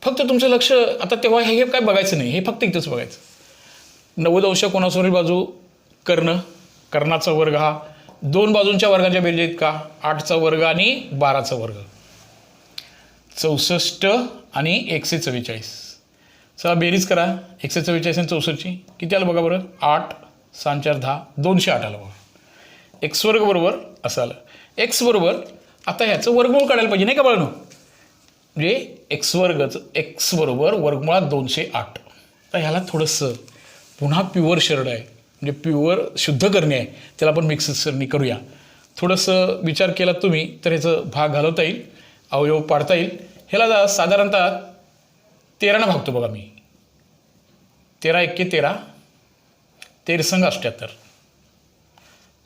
फक्त तुमचं लक्ष आता तेव्हा हे काय बघायचं नाही, हे फक्त इथंच बघायचं. 90 अंश कोणासमोरील बाजू कर्ण, कर्णाचा वर्ग हा 2 बाजूंच्या वर्गाच्या बेरजे इतका, 8चा वर्ग आणि 12चा वर्ग, 64 आणि 144. चला बेरीज करा. 144 आणि 64ची किती आलं बघा बरं. 8 6 4 10, 208 आलं बघा. x वर्ग बरोबर असं आलं. x बरोबर आता ह्याचं वर्गमूळ काढायला पाहिजे नाही का बाळांनो. म्हणजे x बरोबर वर्गमुळात 208. तर ह्याला थोडंसं पुन्हा प्युअर शरड आहे, म्हणजे प्युअर शुद्ध करणे आहे, त्याला आपण मिक्स सरणी करूया. थोडंसं विचार केला तुम्ही तर ह्याचं भाग घालवता येईल, अवयव पाडता येईल. ह्याला साधारणतः 13 भागतो बघा मी. 13 1 13, 13 संग 78,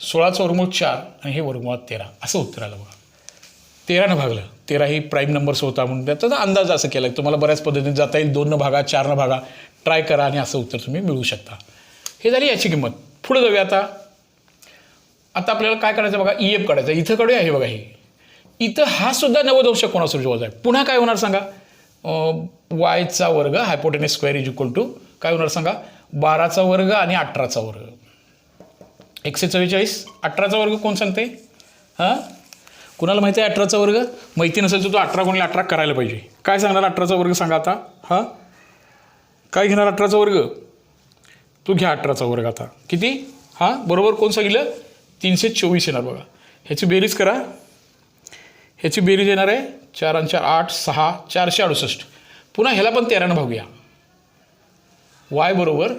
16चं वर्गमूळ 4 आणि हे वर्गमुळात 13 असं उत्तर आलं बघा. 13 भागलं. 13 ही प्राईम नंबर्स होता म्हणून त्याचा अंदाज असं केला. तुम्हाला बऱ्याच पद्धतीने जाता येईल. 2 भागा 4 भागा ट्राय करा आणि असं उत्तर तुम्ही मिळवू शकता. हे झाली याची किंमत. पुढे जाऊया. आता आपल्याला काय करायचं बघा, EF काढायचं. इथं काढूया. हे बघा, हे इथं हा सुद्धा 90 अंश कोणासमोर आहे. पुन्हा काय होणार सांगा, वायचा वर्ग hypotenuse square is equal to काय होणार सांगा 12चा वर्ग आणि 18चा वर्ग. 144 18चा वर्ग कोण सांगते? हां कुणाला माहिती आहे 18चा वर्ग? माहिती नसेल तर तो 18 गुणिले 18 करायला पाहिजे. काय सांगणार 18चा वर्ग सांगा आता? हां काय घेणार 18चा वर्ग? तो घ्या 18चा वर्ग आता किती? हां बरोबर कोण सांगितलं? 324 येणार बघा. ह्याची बेरीज करा. ह्याची बेरीज येणार आहे 4 आणि 4 8 6 468. पुन्हा ह्याला पण 13ने भागूया. y बरोबर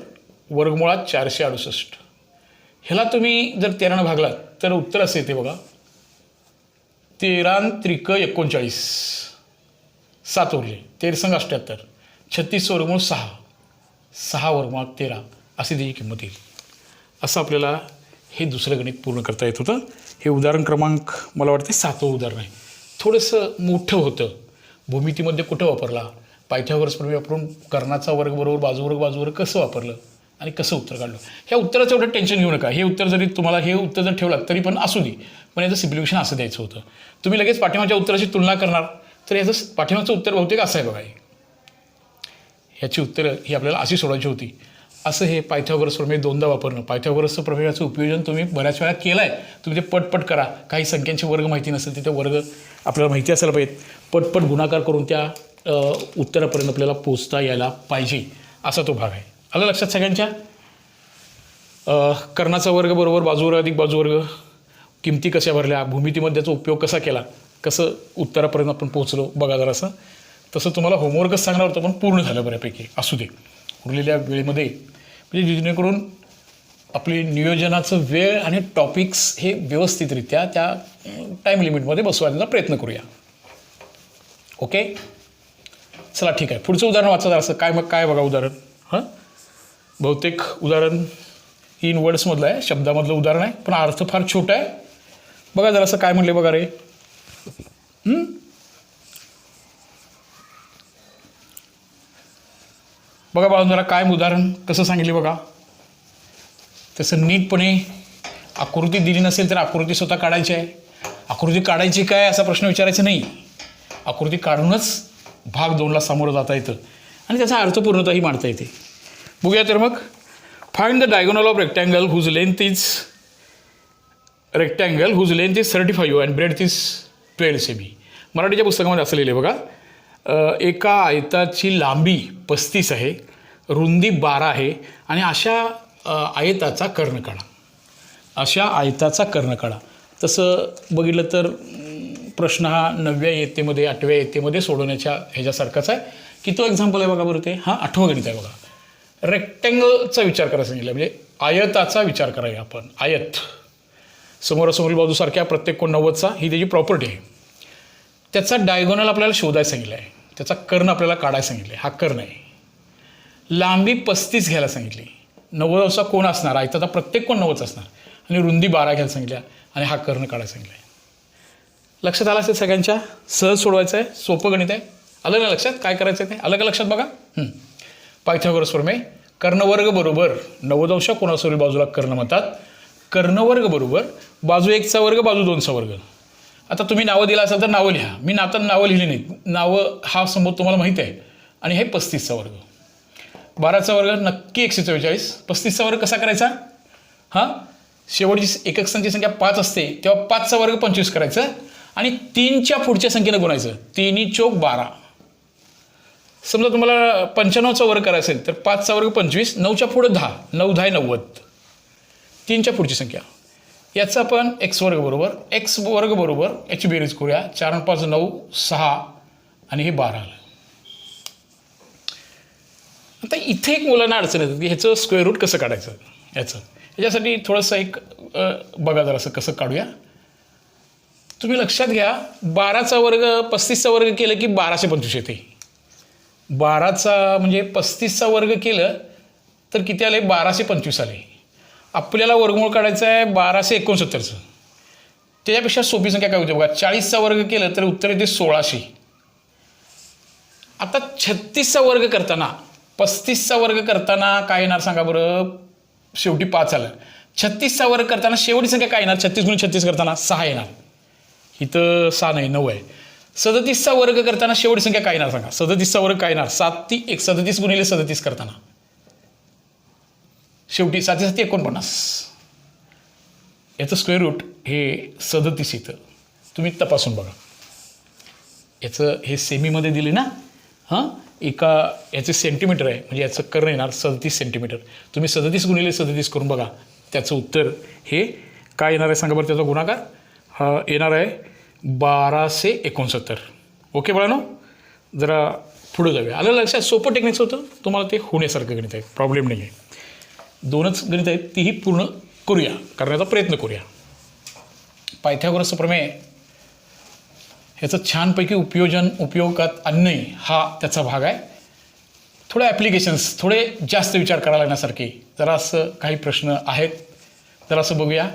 वर्गमुळात 468. ह्याला तुम्ही जर 13ने भागलात तर उत्तर असं येते बघा 13 त्रिक 39 7 उरले 13 संग 78 36 वर्गमूळ 6 6 वर्गमुळात 13 अशी त्याची किंमत येईल. असं आपल्याला हे दुसरं गणित पूर्ण करता येत होतं. हे उदाहरण क्रमांक मला वाटते 7वं उदाहरण आहे. थोडंसं मोठं होतं. भूमितीमध्ये कुठं वापरला? पायथागोरस प्रमेय वापरून कर्णाचा वर्ग बरोबर बाजूवर्ग कसं वापरलं आणि कसं उत्तर काढलं. ह्या उत्तराचं एवढं टेन्शन घेऊ नका. हे उत्तर जरी तुम्हाला हे उत्तर जर ठेवलं तरी पण असू दे. पण याचं सिम्प्लिफिकेशन असं द्यायचं होतं. तुम्ही लगेच पाठीमागच्या उत्तराची तुलना करणार तर याचं पाठीमागचं उत्तर बहुतेक असं आहे बघा. ह्याची उत्तरं ही आपल्याला अशी सोडायची होती. असं हे पायथागोरस प्रमेय दोनदा वापरणं. पायथागोरसचं प्रमेयाचं उपयोजन तुम्ही बऱ्याच वेळा केलं आहे. तुम्ही ते पटपट करा. काही संख्यांचे वर्ग माहिती नसेल तर ते वर्ग आपल्याला माहिती असायला पाहिजेत. पटपट गुणाकार करून त्या उत्तरापर्यंत आपल्याला पोचता यायला पाहिजे असा तो भाग आहे. आलं लक्षात सगळ्यांच्या? कर्णाचा वर्ग बरोबर बाजूवर्ग अधिक बाजूवर्ग किमती कशा भरल्या, भूमितीमध्ये त्याचा उपयोग कसा केला, कसं उत्तरापर्यंत आपण पोहोचलो बघा जरासं. तसं तुम्हाला होमवर्कच सांगणार होतं पण पूर्ण झालं बऱ्यापैकी. असू दे उरलेल्या वेळेमध्ये म्हणजे जेणेकरून आपली नियोजनाचं वेळ आणि टॉपिक्स हे व्यवस्थितरित्या त्या टाईम लिमिटमध्ये बसवायचा प्रयत्न करूया. ओके चला ठीक आहे. पुढचं उदाहरण वाचा जरासं. काय बघा उदाहरण. हां बहुतेक उदाहरण इन वर्ड्समधलं आहे, शब्दामधलं उदाहरण आहे पण अर्थ फार छोटा आहे. बघा जरासं काय म्हणले बघा रे. बघा बाळा जरा काय उदाहरण कसं सांगितले बघा. तसं नीटपणे आकृती दिली नसेल तर आकृती स्वतः काढायची आहे. आकृती काढायची काय असा प्रश्न विचारायचा नाही. आकृती काढूनच भाग 2ला सामोरं जाता येतं आणि त्याचा अर्थपूर्णताही मांडता येते. बघूया तर मग. Find the diagonal of rectangle whose length is 35 and breadth is 12 सेमी. मराठीच्या पुस्तकामध्ये असं लिहिलं बघा. एका आयताची लांबी 35 आहे, रुंदी 12 आहे आणि अशा आयताचा कर्ण काढा. अशा आयताचा कर्ण काढा. तसं बघितलं तर प्रश्न हा 9व्या इयत्तेमध्ये 8व्या इयत्तेमध्ये सोडवण्याच्या ह्याच्यासारखाच आहे. की तो एक्झाम्पल आहे बघा बरं ते. हा 8वं गणित आहे बघा. रेक्टँगलचा विचार करायला सांगितलं म्हणजे आयताचा विचार करायला आपण. आयत समोरासमोरील बाजूसारख्या प्रत्येक कोण 90चा ही त्याची प्रॉपर्टी आहे. त्याचा डायगोनल आपल्याला शोधायला सांगितलं आहे. त्याचा कर्ण आपल्याला काढायला सांगितलं आहे. हा कर्ण आहे. लांबी 35 घ्यायला सांगितली. 90चा कोण असणार? आयताचा प्रत्येक कोण 90च असणार आणि रुंदी 12 घ्यायला सांगितल्या आणि हा कर्ण काढायला सांगितला आहे. लक्षात आलं असेल सगळ्यांच्या. सहज सोडवायचं आहे. सोपं गणित आहे. आलं ना लक्षात? काय करायचं आहे ते आलं का लक्षात बघा. पायथागोरस प्रमेय. कर्णवर्ग बरोबर 90 कोणासोरील बाजूला कर्ण म्हणतात. कर्णवर्ग बरोबर बाजू 1चा वर्ग बाजू 2चा वर्ग. आता तुम्ही नावं दिला असाल तर नावं लिहा. मी आता नावं लिहिली नाहीत. नावं हा समोर तुम्हाला माहिती आहे. आणि हे 35चा वर्ग. 12चा वर्ग नक्की 144. 35चा वर्ग कसा करायचा? हां शेवटची एकक संख्या 5 असते तेव्हा 5चा वर्ग 25 करायचं आणि 3च्या पुढच्या संख्येनं गुणायचं. 3 चोक 12. समजा तुम्हाला 95चा वर्ग करायचा असेल तर 5चा वर्ग 25, 9च्या पुढं 10, 9 10 90. 3च्या पुढची संख्या. याचा आपण x वर्ग बरोबर याची बेरीज करूया. 4 आणि 5 9 6 आणि हे 12 आलं. आता इथे एक मुलांना अडचण येतं की ह्याचं स्क्वेअर रूट कसं काढायचं याच्यासाठी थोडंसं एक बघा जरासं कसं काढूया. तुम्ही लक्षात घ्या 12चा वर्ग 35चा वर्ग केलं की 1225 येते. 12चा म्हणजे 35चा वर्ग केलं तर किती आले? 1225 आले. आपल्याला वर्गमूळ काढायचं आहे 1269चं. त्याच्यापेक्षा सोपी संख्या काय होती बघा. 40चा वर्ग केलं तर उत्तर येते 1600. आता 36चा वर्ग करताना 35चा वर्ग करताना काय येणार सांगा बरं. शेवटी 5 आलं. 36चा वर्ग करताना शेवटी संख्या काय येणार? 36 गुणिले 36 करताना 6 येणार. इथं 6 नाही 9 आहे. 37चा वर्ग करताना शेवटी संख्या काय येणार सांगा. 37चा वर्ग काय येणार. 7 × 1 37 गुणिले 37 करताना शेवटी 7 × 7 49. याचं स्क्वेअर रूट हे 37 येतं. तुम्ही तपासून बघा. याचं हे सेमीमध्ये दिले ना. हां, एका याचे सेंटीमीटर आहे म्हणजे याचं कर्ण येणार 37 सेंटीमीटर. तुम्ही 37 गुणिले 37 करून बघा. त्याचं उत्तर हे काय येणार आहे सांगा बरं. त्याचा गुणाकार हा येणार आहे 1269. ओके बाळांनो, जरा पुढं जाऊया. आलं लक्षात. सोपं टेक्निक्स होतं. तुम्हाला ते होण्यासारखं गणित आहे. प्रॉब्लेम नाही आहे. 2च गणित आहेत तीही पूर्ण करूया, करण्याचा प्रयत्न करूया. पायथागोरसचं प्रमेय ह्याचं छानपैकी उपयोगात आणणे हा त्याचा भाग आहे. थोडे ॲप्लिकेशन्स, थोडे जास्त विचार करायला लागण्यासारखे जरा असं काही प्रश्न आहेत. जरा असं बघूया.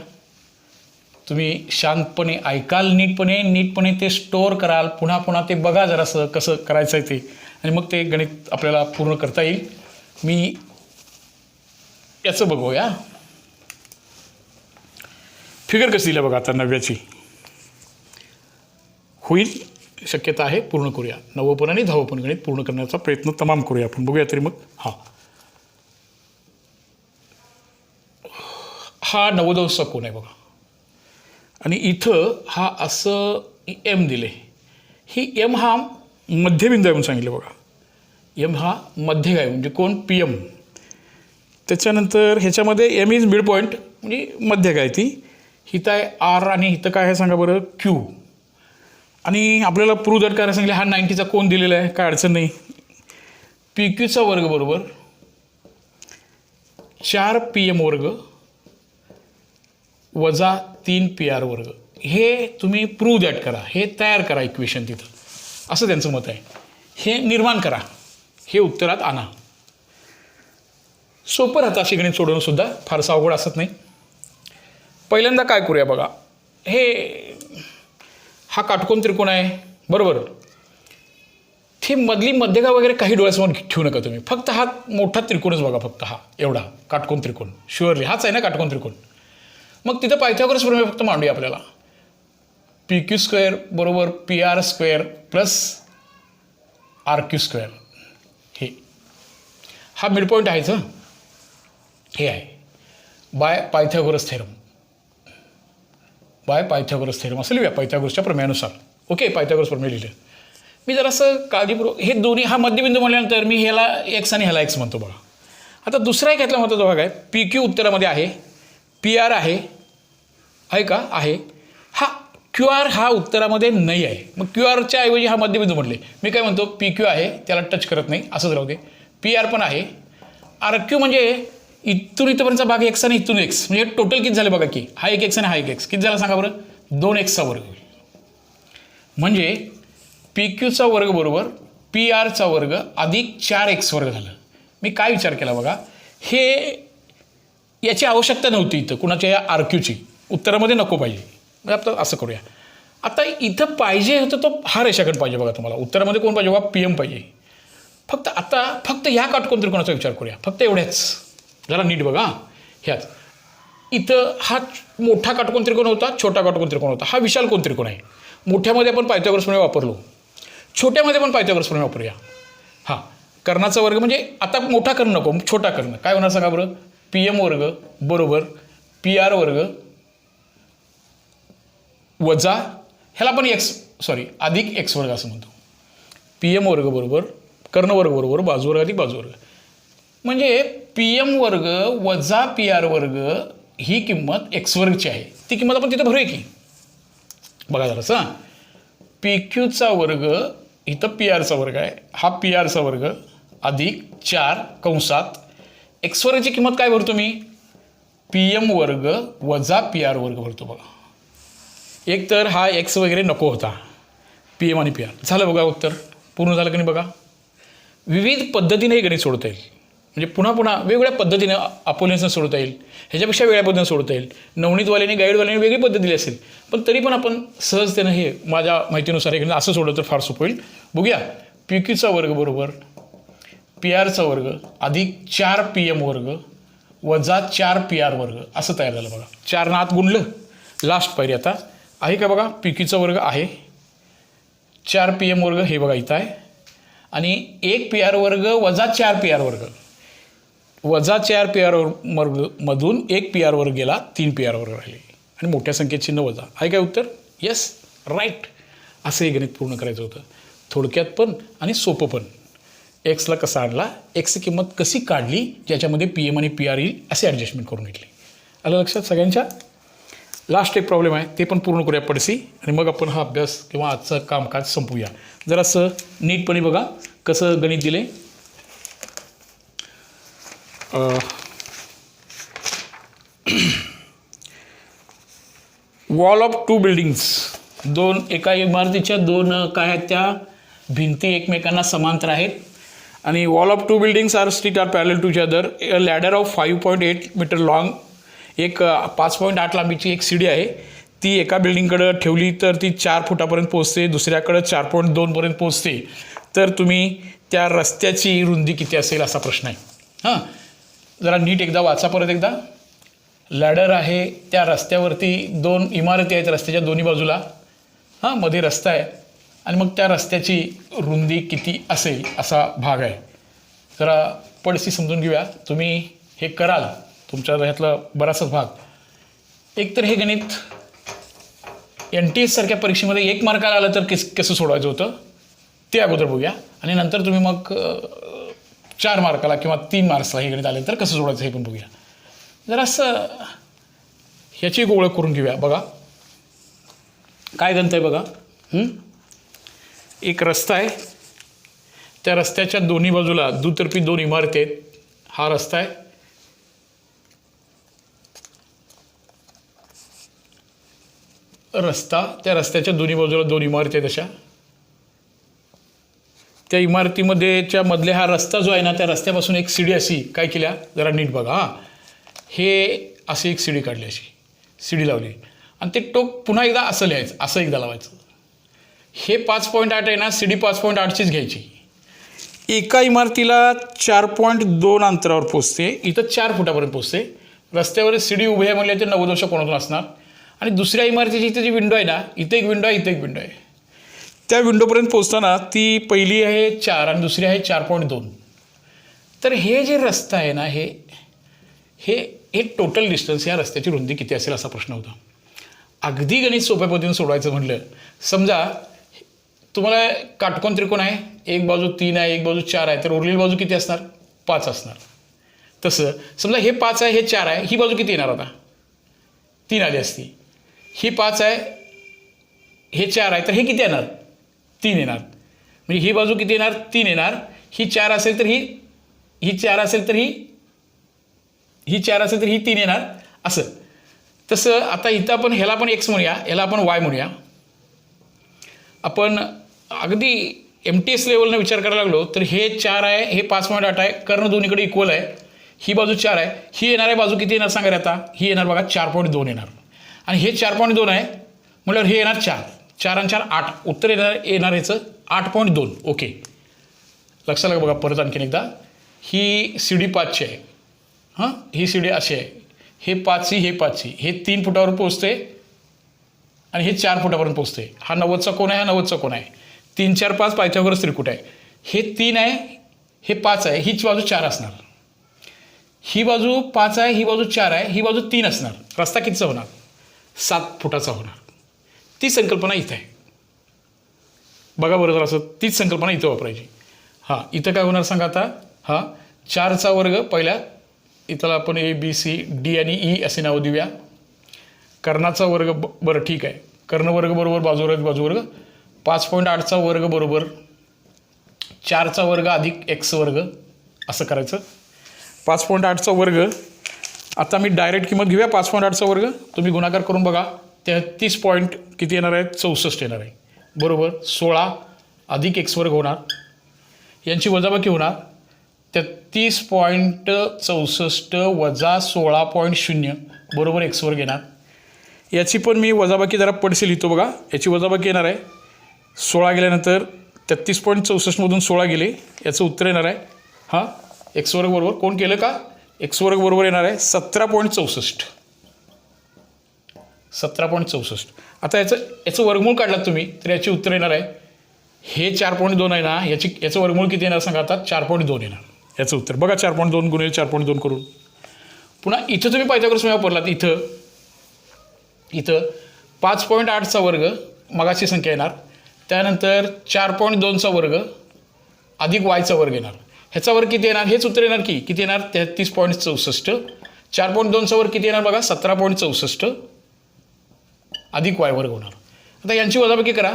तुम्ही शांतपणे ऐकाल, नीटपणे ते स्टोअर कराल, पुन्हा पुन्हा ते बघा जरासं कसं करायचं आहे ते, आणि मग ते गणित आपल्याला पूर्ण करता येईल. मी याचं बघूया. फिगर कशी दिली बघा आता 9व्याची. होईल, शक्यता आहे. पूर्ण करूया. 9वं पण आणि 10वं पण गणित पूर्ण करण्याचा प्रयत्न तमाम करूया आपण. बघूया तरी मग. हा 90° कोण आहे बघा. आणि इथं हा असं एम दिले. ही एम हा मध्यबिंदू आहे म्हणून सांगितलं बघा. एम हा मध्य आहे म्हणजे कोण. PM. त्याच्यानंतर ह्याच्यामध्ये एम इज मिड पॉईंट म्हणजे मध्य काय ती. हिथं आहे R आणि हिथं काय आहे सांगा बरं. Q. आणि आपल्याला प्रूव्ह दॅट करायला सांगितलं. हा 90चा कोण दिलेला आहे, काय अडचण नाही. PQचा वर्ग बरोबर 4PM वर्ग वजा 3PR वर्ग. हे तुम्ही प्रूव्ह दॅट करा. हे तयार करा इक्वेशन तिथं, असं त्यांचं मत आहे. हे निर्माण करा, हे उत्तरात आणा. सोपं राहतं अशी गणित सोडवणं सुद्धा, फारसं अवघड असत नाही. पहिल्यांदा काय करूया बघा. हा काटकोन त्रिकोण आहे बरोबर. ते मधली मध्यगा वगैरे काही डोळ्यासमोर ठेवू नका तुम्ही. फक्त हा मोठा त्रिकोणच बघा. फक्त हा एवढा काटकोन त्रिकोण. शुअरली हाच आहे ना काटकोन त्रिकोण. मग तिथं पायथागोरस प्रमेय फक्त मांडूया आपल्याला. PQ² बरोबर PR² प्लस RQ². हे हा मिड पॉईंट आहेच. हे आहे bye Pythagoras theorem. Bye Pythagoras theorem असं लिहूया पायथागोरसच्या प्रमेयानुसार. ओके, पायथागोरस प्रमेय लिहिलं. मी जरासं काळजीपूर्वक हे दोन्ही हा मध्यबिंदू म्हटल्यानंतर मी ह्याला X आणि ह्याला X म्हणतो बघा. आता दुसरा एक यातला महत्त्वाचा भाग आहे. PQ उत्तरामध्ये आहे, PR आहे का. आहे. हा QR हा उत्तरामध्ये नाही आहे. मग QRच्या ऐवजी हा मध्यबिंदू म्हटले. मी काय म्हणतो PQ आहे, त्याला टच करत नाही, असंच राहू दे. PR पण आहे. RQ म्हणजे इथून इथपर्यंतचा भाग X आणि इथून X म्हणजे टोटल किती झाले बघा की. हा एक X आणि हा एक X किती झाला सांगा बरं. 2Xचा वर्ग होईल. म्हणजे PQचा वर्ग बरोबर PRचा वर्ग अधिक 4X वर्ग झालं. मी काय विचार केला बघा. हे याची आवश्यकता नव्हती इथं कुणाच्या या RQची. उत्तरामध्ये नको पाहिजे. म्हणजे आता असं करूया. आता इथं पाहिजे होतं तो हा रेषाखंड पाहिजे बघा तुम्हाला. उत्तरामध्ये कोण पाहिजे बघा. PM पाहिजे. फक्त ह्या काटकोन त्रिकोणाचा विचार करूया. फक्त एवढ्याच. जरा नीट बघा. ह्याच इथं हा मोठा काटकोन त्रिकोण होता, छोटा काटकोन त्रिकोण होता. हा विशाल कोन त्रिकोण आहे. मोठ्यामध्ये आपण पायथागोरस प्रमेय वापरलो, छोट्यामध्ये पण पायथागोरस प्रमेय वापरूया. कर्णाचा वर्ग म्हणजे आता मोठा कर्ण नको, छोटा कर्ण. काय होणार सांगा बरं. PM वर्ग बरोबर PR वर्ग वजा ह्याला पण अधिक X वर्ग असं म्हणतो. PM वर्ग बरोबर कर्णवर्ग बरोबर बाजूवर्ग अधिक बाजूवर्ग. म्हणजे PM वर्ग वजा PR वर्ग ही किंमत X वर्गची आहे. ती किंमत आपण तिथं भरूया की. बघा जरासं. PQचा वर्ग इथं PRचा वर्ग आहे. हा PRचा वर्ग अधिक 4 कंसात X वर्गची किंमत काय भरतो मी. PM वर्ग वजा PR वर्ग भरतो बघा. एक तर हा X वगैरे नको होता. PM आणि PR झालं बघा. उत्तर पूर्ण झालं की नाही बघा. विविध पद्धतीने हे गणित सोडता येईल. म्हणजे पुन्हा वेगवेगळ्या पद्धतीने अपोलियन्सनं सोडता येईल. ह्याच्यापेक्षा वेगळ्या पद्धतीने सोडता येईल. नवनीतवाल्याने गाईडवाल्याने वेगळी पद्धत दिली असेल, पण तरी पण आपण सहजतेनं हे माझ्या माहितीनुसार हे असं सोडलं तर फार सोपं होईल. बघूया. PQचा वर्ग बरोबर PRचा वर्ग अधिक 4 PM वर्ग वजा 4 PR वर्ग असं तयार झालं बघा. 4 आत गुणलं. लास्ट पायरी आता आहे का बघा. PQचा वर्ग आहे 4 PM वर्ग हे बघा इथं आहे आणि 1 PR वर्ग वजा 4 PR वर्ग वजा 4 PR वर्गमधून 1 PR वर्ग गेला, 3 PR वर्ग राहिले आणि मोठ्या संख्येत चिन्ह वजा. आहे काय उत्तर? Yes, right. असं हे गणित पूर्ण करायचं होतं, थोडक्यात पण आणि सोपं पण. एक्सला कसा आणला, एक्सची किंमत कशी काढली, ज्याच्यामध्ये PM आणि PR येईल असे ॲडजस्टमेंट करून घेतली. आलं लक्षात सगळ्यांच्या? लास्ट एक प्रॉब्लेम आहे, ते पण पूर्ण करूया पडसी आणि मग आपण हा अभ्यास किंवा आजचं कामकाज संपवूया. जरासं नीटपणे बघा कसं गणित दिले. वॉल ऑफ 2 बिल्डिंग्स, एका इमारतीच्या 2 काय आहेत त्या भिंती एकमेकांना समांतर आहेत आणि wall of 2 buildings are street are parallel to each other. A ladder of 5.8 metre long, एक 5.8 लांबीची एक सीडी आहे. ती एका बिल्डिंगकडं ठेवली तर ती 4 फुटापर्यंत पोहोचते, दुसऱ्याकडं 4.2पर्यंत पोहोचते. तर तुम्ही त्या रस्त्याची रुंदी किती असेल असा प्रश्न आहे. हां, जरा नीट एकदा वाचा परत एकदा. लॅडर आहे, त्या रस्त्यावरती 2 इमारती आहेत रस्त्याच्या दोन्ही बाजूला. हां, मध्ये रस्ता आहे आणि मग त्या रस्त्याची रुंदी किती असेल असा भाग आहे. जरा पडसी समजून घेऊया. तुम्ही हे कराल, तुमच्या ह्यातलं बराचसाच भाग. एकतर हे गणित NTS सारख्या परीक्षेमध्ये 1 मार्काला आलं तर कसं सोडवायचं होतं ते अगोदर बघूया आणि नंतर तुम्ही मग 4 मार्काला किंवा 3 मार्क्सला हे गणित आले तर कसं सोडवायचं हे पण बघूया. जरासं ह्याची एक ओळख करून घेऊया. बघा काय गणित आहे बघा. एक रस्ता आहे, त्या रस्त्याच्या दोन्ही बाजूला दुतर्फी 2 इमारती आहेत. हा रस्ता आहे, त्या रस्त्याच्या दोन्ही बाजूला 2 इमारती आहेत अशा. त्या इमारतीमध्येच्या मधले हा रस्ता जो आहे ना, त्या रस्त्यापासून एक सीडी अशी काय केल्या, जरा नीट बघा. हां, हे अशी एक सीडी काढली, अशी सीडी लावली आणि ते टोक पुन्हा एकदा असं लिहायचं, असं एकदा लावायचं. हे 5.8 आहे ना, सीडी 5.8चीच घ्यायची. एका इमारतीला 4.2 अंतरावर पोचते, इथं 4 फुटापर्यंत पोचते. रस्त्यावर सीडी उभी आहे म्हणले तर 90° कोणातून असणार आणि दुसऱ्या इमारतीची इथे जी विंडो आहे ना, इथे एक विंडो आहे, इथे एक विंडो आहे. त्या विंडोपर्यंत पोचताना ती पहिली आहे 4 आणि दुसरी आहे 4.2. तर हे जे रस्ता आहे ना, हे टोटल डिस्टन्स, या रस्त्याची रुंदी किती असेल असा प्रश्न होता. अगदी गणित सोप्या पद्धतीने सोडवायचं म्हणलं, समजा तुम्हाला काटकोन त्रिकोण आहे, एक बाजू 3 आहे, एक बाजू 4 आहे, तर उरलेली बाजू किती असणार? 5 असणार. तसं समजा हे 5 आहे, हे 4 आहे, ही बाजू किती येणार आता? 3 आली असती. ही 5 आहे, हे 4 आहे, तर हे किती येणार? 3 येणार. म्हणजे ही बाजू किती येणार? 3 येणार. ही 4 असेल तर ही 4 असेल तर ही 4 असेल तर ही 3 येणार. असं तसं आता इथं आपण ह्याला पण x म्हणूया, ह्याला आपण y म्हणूया. आपण अगदी MTS लेवलनं विचार करायला लागलो तर हे 4 आहे, हे 5.8 आहे, कर्ण दोन्हीकडे इक्वल आहे. ही बाजू 4 आहे, ही येणार आहे बाजू किती येणार सांगा रे आता? ही येणार बघा 4.2 येणार आणि हे 4.2 आहे म्हटल्यावर हे येणार 4. 4 आणि 4 8. उत्तर येणार ह्याचं 8.2. ओके, लक्षात लागा बघा परत आणखीन एकदा. ही सीडी 5ची आहे. हां, ही सीडी अशी आहे, हे 5ची, हे 5ची, हे 3 फुटावर पोचते आणि हे 4 फुटापर्यंत पोचते. हा 90चा कोण आहे, हा 90चा कोण आहे. 3 4 5 पायथागोरस त्रिकूट आहे. हे 3 आहे, हे 5 आहे, हीच बाजू 4 असणार. ही बाजू 5 आहे, ही बाजू 4 आहे, ही बाजू 3 असणार. रस्ता कितीचा होणार? 7 फुटाचा होणार. ती संकल्पना इथं आहे बघा बरोबर. असं तीच संकल्पना इथं वापरायची. हां, इथं काय होणार सांगा आता? हां, 4चा वर्ग पहिल्या इथला आपण ABCD आणि E असे नाव देऊया. कर्णाचा वर्ग बरं ठीक आहे, कर्ण वर्ग बरोबर बाजू वर्ग. 5.8चा वर्ग बरोबर 4चा वर्ग अधिक x वर्ग असं करायचं. 5.8चा वर्ग आता मी डायरेक्ट किंमत घेऊया. 5.8चा वर्ग तुम्ही गुणाकार करून बघा, 33 पॉईंट किती येणार आहे? 64 येणार आहे बरोबर. 16 अधिक x वर्ग होणार, यांची वजाबाकी होणार. 33.64 वजा 16.0 बरोबर x वर्ग येणार. याची पण मी वजाबाकी जरा पडसे लिहितो बघा. याची वजाबाकी येणार आहे 16 गेल्यानंतर 33.64मधून 16 गेले, याचं उत्तर येणार आहे हां x वर्ग बरोबर कोण केलं का? x वर्ग बरोबर येणार आहे 17.64. 17.64. आता याचं वर्गमूळ काढलात तुम्ही तर याची उत्तर येणार आहे हे 4.2 आहे ना, याचं वर्गमूळ किती येणार सांगा आता? 4.2 येणार याचं उत्तर. बघा 4.2 गुणिले 4.2 करून. पुन्हा इथं तुम्ही पायथागोरस प्रमेय वापरलात. इथं 5.8चा वर्ग मगाची संख्या येणार, त्यानंतर 4.2चा वर्ग अधिक वायचा वर्ग येणार. ह्याचा वर्ग किती येणार? हेच उत्तर येणार की किती येणार? 33.64. 4.2चा वर्ग किती येणार बघा? 17.64 अधिक वाय वर्ग होणार. आता यांची वजाबाकी करा.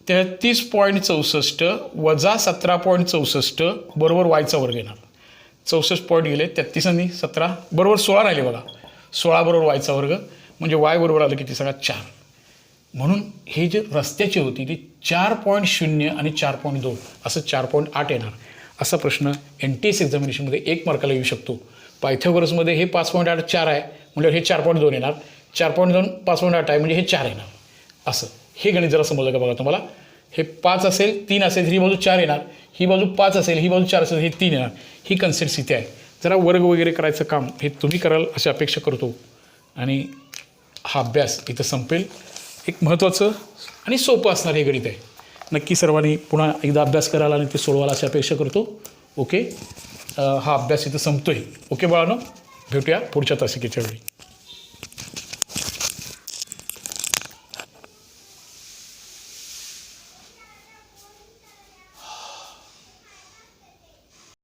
33.64 वजा 17.64 बरोबर वायचा वर्ग येणार. 64 पॉईंट गेले, 33 आणि 17 बरोबर 16 राहिले बघा. 16 बरोबर वायचा वर्ग म्हणजे वाय बरोबर आलं किती सांगा? 4. म्हणून हे जे रस्त्याची होती ती 4.0 आणि 4.2 असं 4.8 येणार. असा प्रश्न NTS एक्झामिनेशनमध्ये 1 मार्काला येऊ शकतो. पायथागोरसमध्ये हे 5.8 4 आहे म्हणजे हे 4.2 येणार. 4.2 5.8 आहे म्हणजे हे 4 येणार. असं हे गणित जरा समजलं का बघा तुम्हाला. हे 5 असेल, 3 असेल, ही बाजू 4 येणार, ही बाजू 5 असेल, ही बाजू 4 असेल, हे 3 येणार. ही कन्सेप्ट इथे आहे. जरा वर्ग वगैरे करायचं काम हे तुम्ही कराल अशी अपेक्षा करतो. आणि हा अभ्यास इथं संपेल. एक महत्त्वाचं आणि सोपं असणार हे गणित आहे. नक्की सर्वांनी पुन्हा एकदा अभ्यास करायला आणि ते सोडवायला अशी अपेक्षा करतो. ओके, हा अभ्यास इथं संपतोय. ओके बाळांनो, भेटूया पुढच्या तासिकेच्या वेळी.